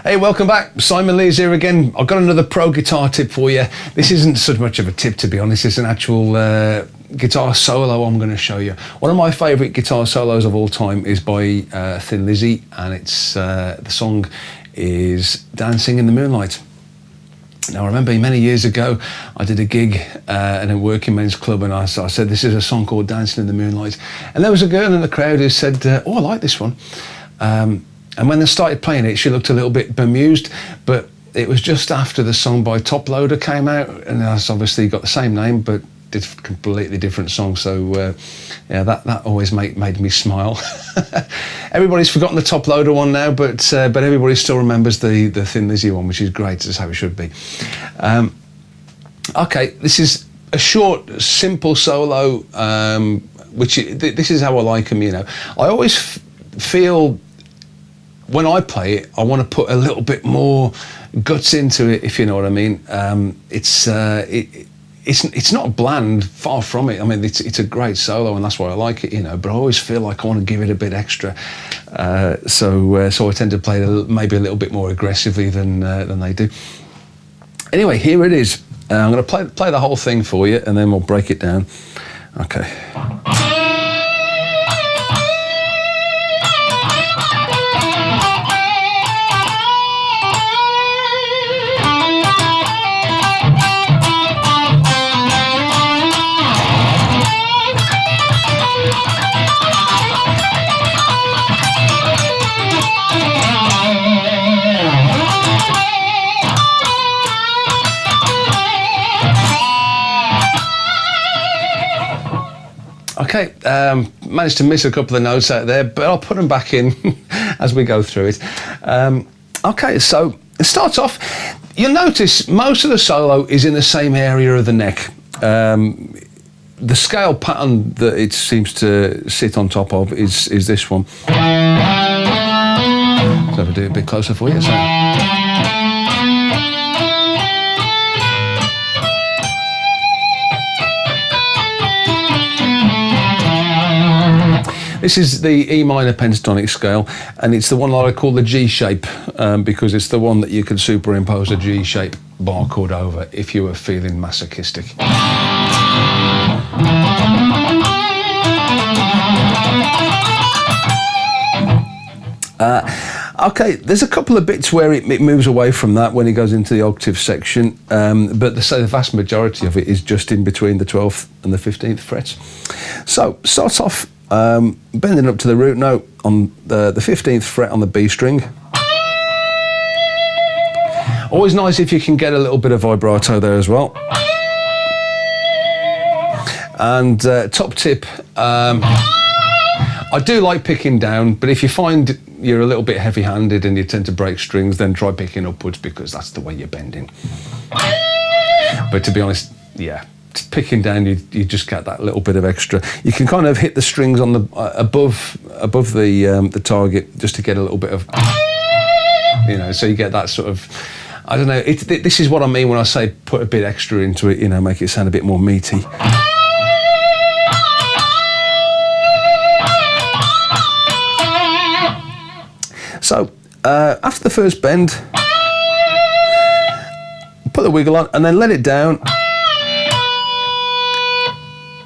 Hey, welcome back. Simon Lees here again. I've got another pro guitar tip for you. This isn't so much of a tip, to be honest. It's an actual guitar solo I'm going to show you. One of my favourite guitar solos of all time is by Thin Lizzy, and it's the song is Dancing in the Moonlight. Now, I remember many years ago, I did a gig in a working men's club, and I said, this is a song called Dancing in the Moonlight. And there was a girl in the crowd who said, oh, I like this one. And when they started playing it, she looked a little bit bemused, but it was just after the song by Top Loader came out, and it's obviously got the same name, but did a completely different song. So yeah, that always made me smile. Everybody's forgotten the Top Loader one now, but everybody still remembers the Thin Lizzy one, which is great. That's how it should be. Okay, this is a short, simple solo, this is how I like them. You know, I always feel when I play it, I want to put a little bit more guts into it, if you know what I mean. It's not bland, far from it. I mean, it's a great solo, and that's why I like it, you know. But I always feel like I want to give it a bit extra, so I tend to play it maybe a little bit more aggressively than they do. Anyway, here it is. I'm going to play the whole thing for you, and then we'll break it down. Okay. Okay, managed to miss a couple of notes out there, but I'll put them back in as we go through it. Okay, so it starts off, you'll notice most of the solo is in the same area of the neck. The scale pattern that it seems to sit on top of is this one. So if I do it a bit closer for you. So. This is the E minor pentatonic scale, and it's the one that I call the G shape, because it's the one that you can superimpose a G shape bar chord over if you were feeling masochistic. Okay, there's a couple of bits where it moves away from that when it goes into the octave section, but the vast majority of it is just in between the 12th and the 15th frets. So starts off bending up to the root note on the 15th fret on the B string. Always nice if you can get a little bit of vibrato there as well. And top tip, I do like picking down, but if you find you're a little bit heavy-handed and you tend to break strings, then try picking upwards, because that's the way you're bending. But to be honest, yeah, picking down, you just get that little bit of extra. You can kind of hit the strings on the above the target, just to get a little bit of, you know, so you get that sort of, I don't know. This is what I mean when I say put a bit extra into it. You know, make it sound a bit more meaty. So after the first bend, put the wiggle on and then let it down.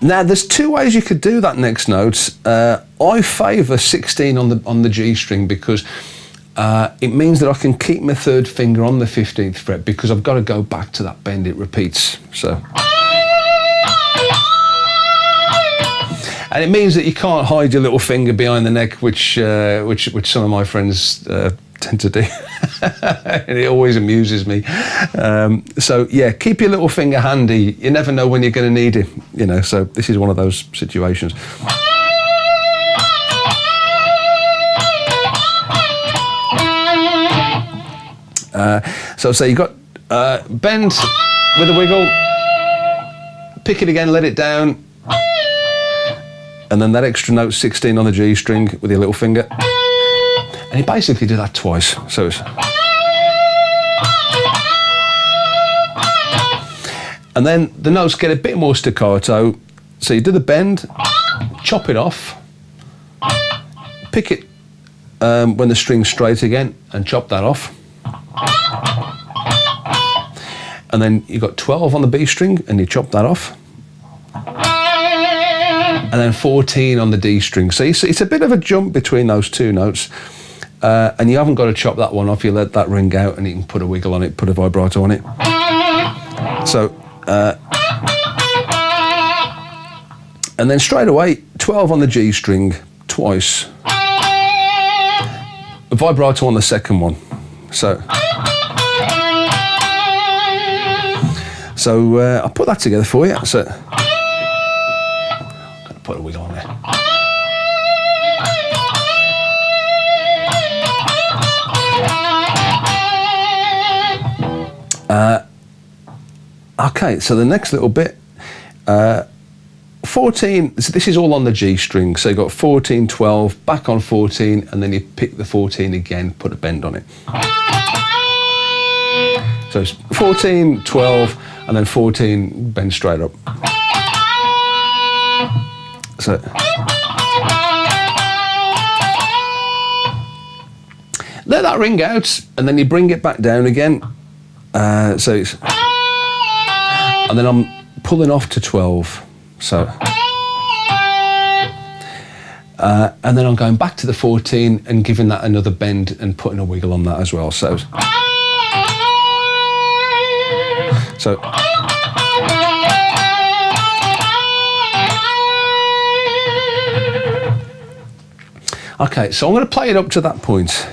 Now, there's two ways you could do that next note. I favour 16 on the G string, because it means that I can keep my third finger on the 15th fret, because I've got to go back to that bend. It repeats. So, and it means that you can't hide your little finger behind the neck, which some of my friends tend to do. And it always amuses me. So yeah, keep your little finger handy. You never know when you're going to need it, you know. So this is one of those situations. So you got bend with a wiggle, pick it again, let it down, and then that extra note 16 on the G string with your little finger. And you basically do that twice. So it's, and then the notes get a bit more staccato. So you do the bend, chop it off, pick it when the string's straight again, and chop that off. And then you've got 12 on the B string, and you chop that off. And then 14 on the D string. So it's a bit of a jump between those two notes. And you haven't got to chop that one off. You let that ring out, and you can put a wiggle on it, put a vibrato on it. So, and then straight away, 12 on the G string twice. A vibrato on the second one. So I'll put that together for you. So, I'm going to put a wiggle on there. Okay, so the next little bit, 14, so this is all on the G string, so you've got 14, 12, back on 14, and then you pick the 14 again, put a bend on it. So it's 14, 12, and then 14, bend straight up. So let that ring out, and then you bring it back down again. So it's, and then I'm pulling off to 12. So, and then I'm going back to the 14 and giving that another bend and putting a wiggle on that as well. So, okay, so I'm going to play it up to that point.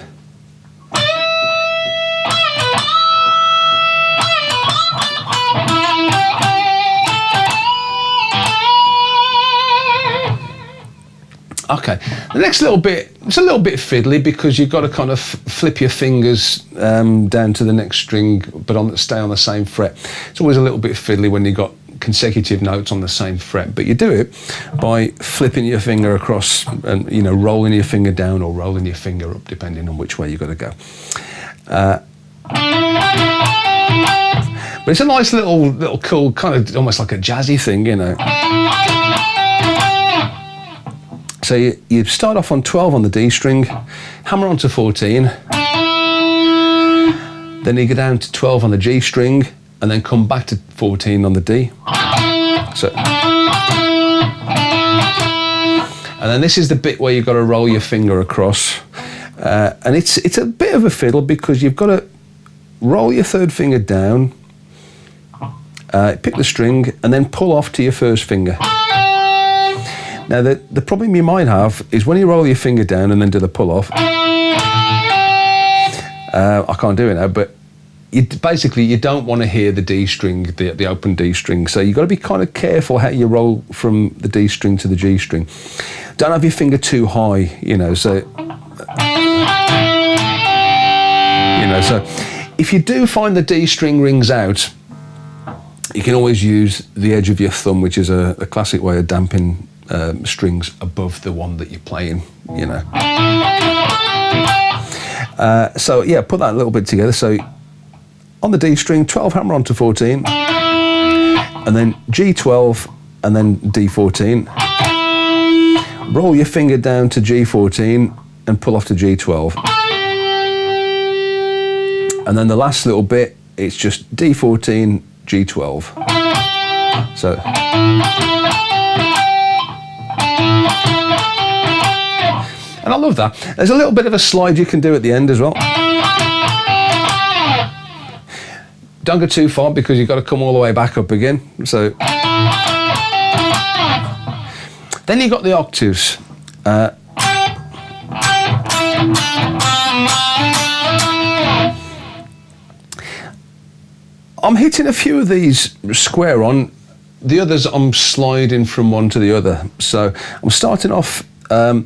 Okay, the next little bit, it's a little bit fiddly because you've got to kind of flip your fingers down to the next string, but stay on the same fret. It's always a little bit fiddly when you've got consecutive notes on the same fret, but you do it by flipping your finger across and, you know, rolling your finger down or rolling your finger up, depending on which way you've got to go. But it's a nice little cool, kind of almost like a jazzy thing, you know. So you start off on 12 on the D string, hammer onto 14, then you go down to 12 on the G string, and then come back to 14 on the D. So, and then this is the bit where you've got to roll your finger across, and it's a bit of a fiddle because you've got to roll your third finger down, pick the string, and then pull off to your first finger. Now, the problem you might have is when you roll your finger down and then do the pull-off, I can't do it now, but basically you don't want to hear the D string, the open D string, so you've got to be kind of careful how you roll from the D string to the G string. Don't have your finger too high, you know, so if you do find the D string rings out, you can always use the edge of your thumb, which is a classic way of damping strings above the one that you're playing, you know. So yeah, put that a little bit together. So on the D string, 12 hammer onto 14, and then G12, and then D14. Roll your finger down to G14 and pull off to G12. And then the last little bit, it's just D14, G12. So. And I love that. There's a little bit of a slide you can do at the end as well. Don't go too far because you've got to come all the way back up again. So then you've got the octaves. I'm hitting a few of these square on. The others I'm sliding from one to the other. So I'm starting off, the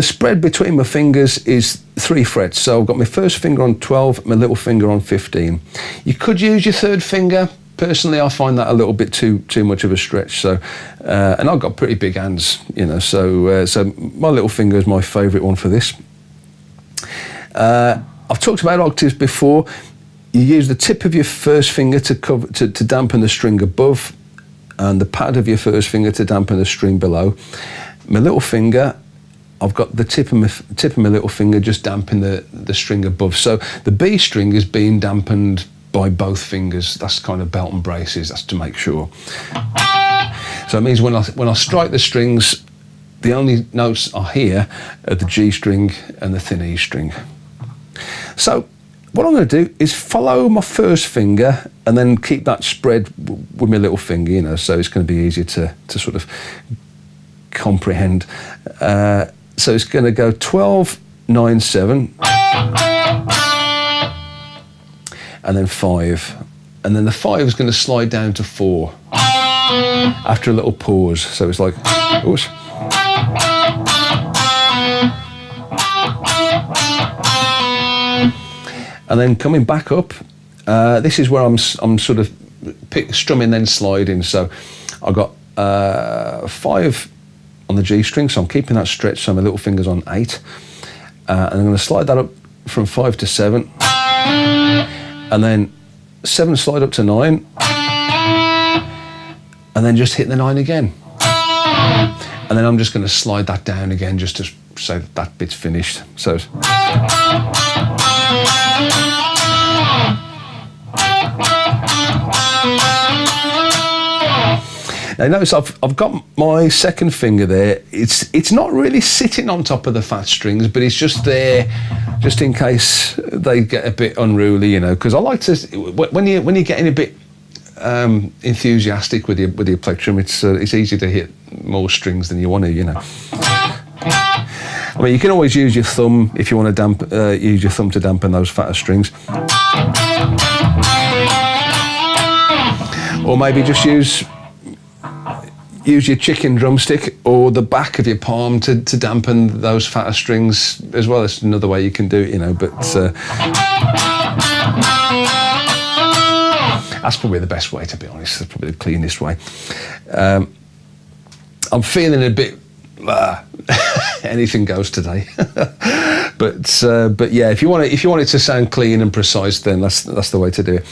spread between my fingers is 3 frets. So I've got my first finger on 12, my little finger on 15. You could use your third finger. Personally, I find that a little bit too much of a stretch. So, and I've got pretty big hands, you know, so my little finger is my favourite one for this. I've talked about octaves before. You use the tip of your first finger to dampen the string above, and the pad of your first finger to dampen the string below. My little finger I've got the tip of my little finger just damping the string above. So the B string is being dampened by both fingers. That's kind of belt and braces. That's to make sure. So it means when I strike the strings, the only notes I hear are the G string and the thin E string. So what I'm going to do is follow my first finger and then keep that spread with my little finger, you know, so it's going to be easier to sort of comprehend. So it's going to go 12, 9, 7, and then 5. And then the 5 is going to slide down to 4 after a little pause. So it's like, oops. And then coming back up, this is where I'm sort of strumming then sliding. So I've got 5 on the G string, so I'm keeping that stretch, so my little finger's on 8. And I'm going to slide that up from 5 to 7. And then 7 slide up to 9. And then just hit the 9 again. And then I'm just going to slide that down again just to say that bit's finished. So now notice I've got my second finger there. It's not really sitting on top of the fat strings, but it's just there, just in case they get a bit unruly, you know. Because I like to, when you're getting a bit enthusiastic with your plectrum, it's easy to hit more strings than you want to, you know. I mean, you can always use your thumb if you want to use your thumb to dampen those fatter strings, or maybe just use your chicken drumstick or the back of your palm to dampen those fatter strings as well. That's another way you can do it, you know, but that's probably the best way, to be honest. That's probably the cleanest way. I'm feeling a bit anything goes today. but yeah, if you want it to sound clean and precise, then that's the way to do it.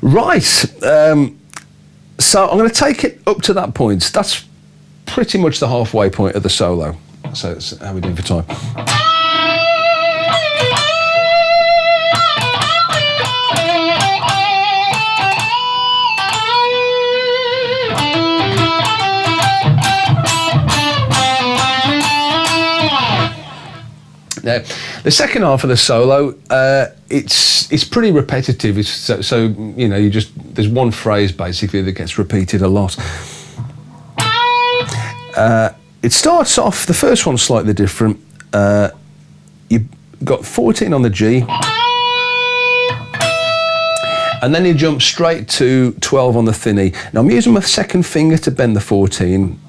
Right. So I'm going to take it up to that point. That's pretty much the halfway point of the solo. So that's how we're doing for time. Now, the second half of the solo, it's pretty repetitive. So you know, there's one phrase basically that gets repeated a lot. It starts off, the first one's slightly different. You've got 14 on the G, and then you jump straight to 12 on the thin E. Now I'm using my second finger to bend the 14.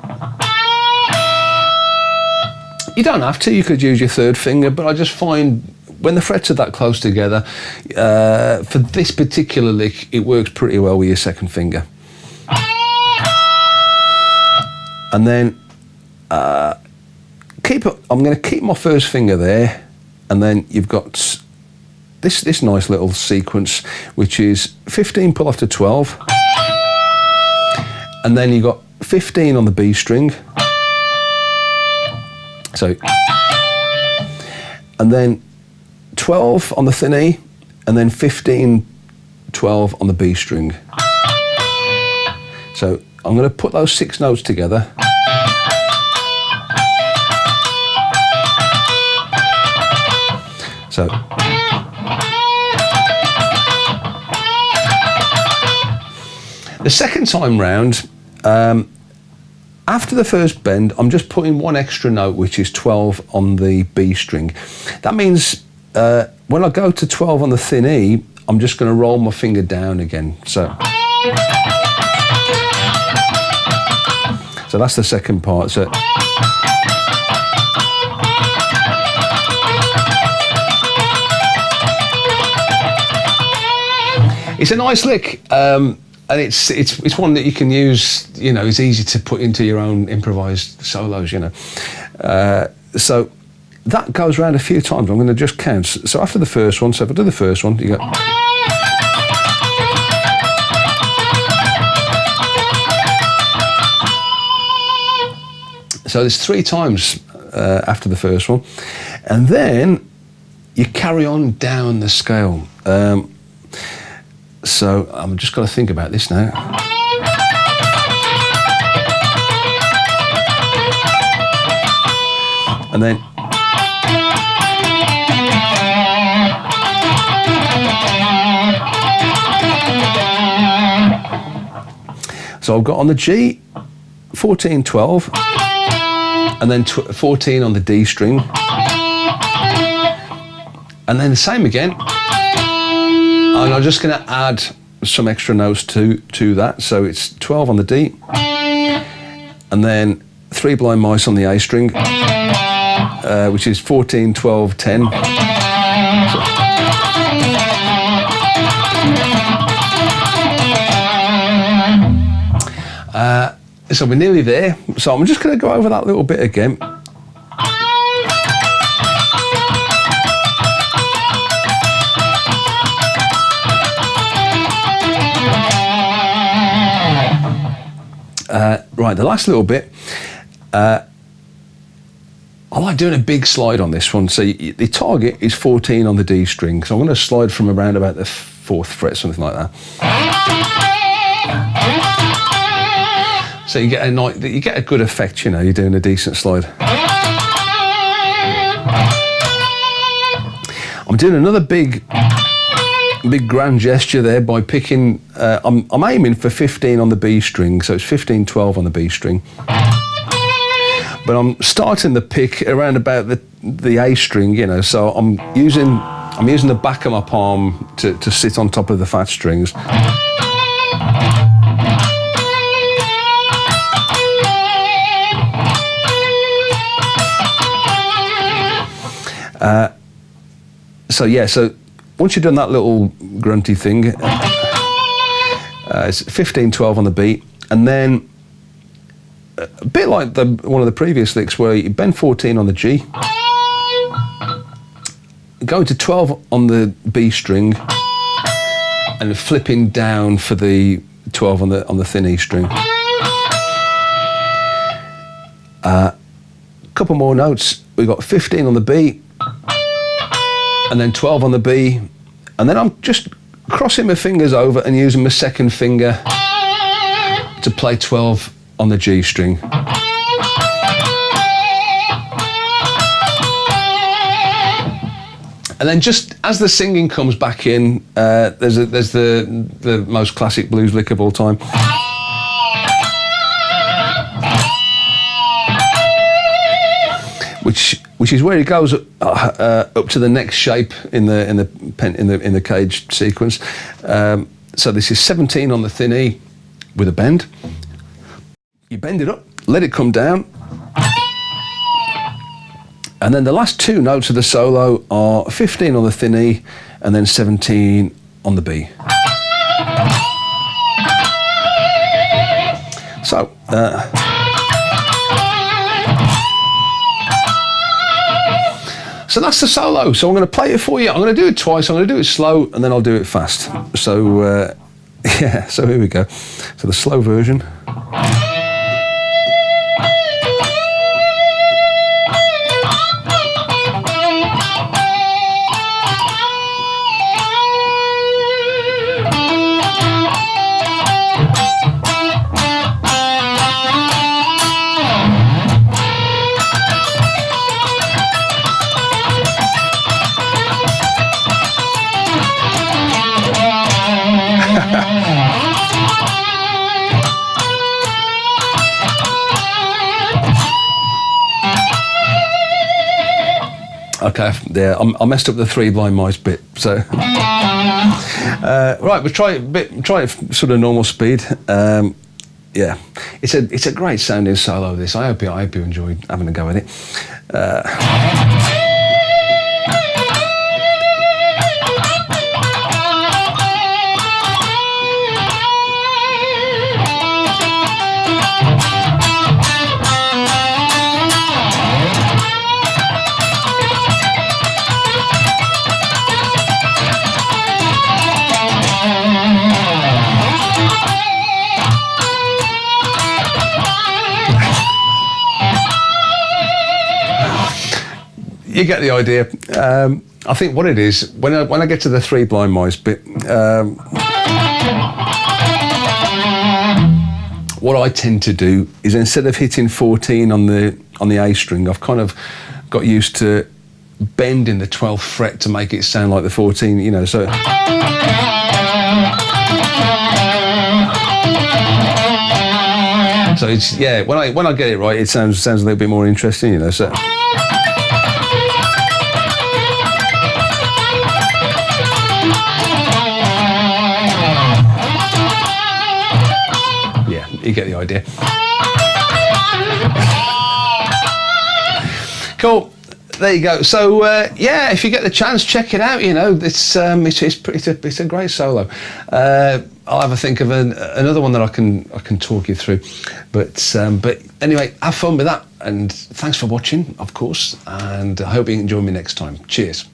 You don't have to, you could use your third finger, but I just find when the frets are that close together, for this particular lick, it works pretty well with your second finger. And then I'm going to keep my first finger there, and then you've got this nice little sequence, which is 15 pull off to 12, and then you've got 15 on the B string. So, and then 12 on the thin E, and then 15, 12 on the B string. So I'm going to put those 6 notes together. So, the second time round, after the first bend, I'm just putting one extra note, which is 12 on the B string. That means when I go to 12 on the thin E, I'm just going to roll my finger down again. So that's the second part. So it's a nice lick. And it's one that you can use, you know, it's easy to put into your own improvised solos, you know. So that goes around a few times. I'm going to just count. So after the first one, so if I do the first one, you go. So there's 3 times after the first one. And then you carry on down the scale. So I'm just got to think about this now. And then so I've got on the G 14, 12, and then 14 on the D string, and then the same again. And I'm just going to add some extra notes to that. So it's 12 on the D, and then 3 blind mice on the A string, which is 14, 12, 10. So we're nearly there. So I'm just going to go over that little bit again. Right, the last little bit. I like doing a big slide on this one. So the target is 14 on the D string. So I'm going to slide from around about the 4th fret, something like that. So you get a good effect, you know, you're doing a decent slide. I'm doing another big grand gesture there by picking, I'm aiming for 15 on the B string, so it's 15, 12 on the B string. But I'm starting the pick around about the A string, you know, so I'm using the back of my palm to sit on top of the fat strings. So yeah, so once you've done that little grunty thing, it's 15, 12 on the beat, and then a bit like one of the previous licks where you bend 14 on the G, going to 12 on the B string, and flipping down for the 12 on the thin E string. Couple more notes. We've got 15 on the B, and then 12 on the B, and then I'm just crossing my fingers over and using my second finger to play 12 on the G string. And then just as the singing comes back in, there's the most classic blues lick of all time. Which is where it goes up to the next shape in the cage sequence. So this is 17 on the thin E with a bend. You bend it up, let it come down, and then the last 2 notes of the solo are 15 on the thin E and then 17 on the B. So. So that's the solo. So I'm going to play it for you. I'm going to do it twice. I'm going to do it slow, and then I'll do it fast. So yeah, so here we go. So the slow version. Okay, yeah, I messed up the 3 blind mice bit. So, right, we'll try it sort of normal speed. Yeah, it's a great sounding solo. This, I hope you enjoyed having a go at it. You get the idea. I think what it is, when I get to the Three Blind Mice bit, what I tend to do is instead of hitting 14 on the A string, I've kind of got used to bending the 12th fret to make it sound like the 14, you know, so. So it's, yeah, when I get it right, it sounds a little bit more interesting, you know, so. Yeah, you get the idea. Cool. There you go. So yeah, if you get the chance, check it out. You know, it's a great solo. I'll have a think of another one that I can talk you through. But anyway, have fun with that, and thanks for watching, of course. And I hope you enjoy me next time. Cheers.